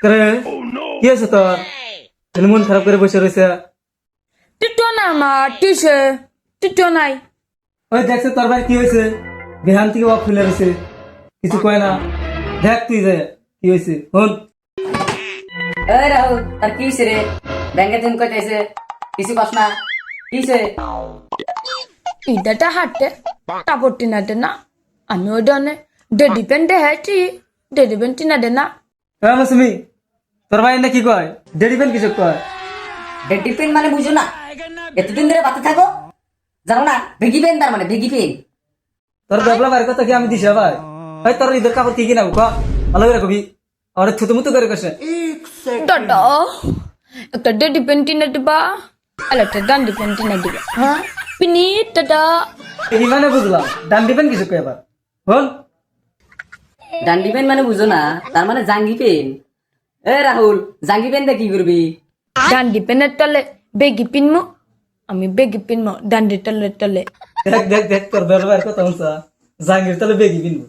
করে কি আছে তোর তুমি মন খারাপ করে বসে রয়েছে টিটো না মা টিসে টিটো নাই ওই দেখছে তোর ভাই কি হয়েছে বিহান থেকে বাপ ফুলে রয়েছে কিছু কয় না দেখ তুই যে কি হয়েছে হন এই রাহুল তার কি হইছে রে ব্যাংকে তুমি কইতেছে কিছু কস না কিছে ইদাটা হাঁটতে টাপটি না দে না আমি ওই ডানে ডেডি পেন্টে হ্যাঁটি ডেডি পেন্টি না দে না হ্যাঁ মৌসুমি তোর ভাই না কি কয় ডেডিবেন কিছু কয় ডেডি পেন মানে বুঝো না এতদিন ধরে বাতে থাকো জানো না ভেগি পেন তার মানে ভেগি পেন তোর বেবলা বাইর কথা কি আমি দিছি ভাই ভাই তোর ঈদের কাপড় কি কিনা ক ভালো করে কবি আর থুতু মুতু করে কইছে দাদা একটা ডেডি পেন্টি না দিবা আর একটা ডান্ডি পেন্টি না দিবা হ্যাঁ পিনি দাদা এই মানে বুঝলাম ডান্ডিবেন কিছু কয় এবার হন ডান্ডি পেন মানে বুঝো না তার মানে জাঙ্গি পেন এ রাহুল জাঙ্গি পেন দিয়ে কি করবি ডান্ডি পেনের তলে বেগি পিনমু আমি বেগি পিনমু ডান্ডি তলে তলে দেখ দেখ দেখ তোর বেবলা বাইর কথা হচ্ছে জাঙ্গির তাহলে বেগি কিনবো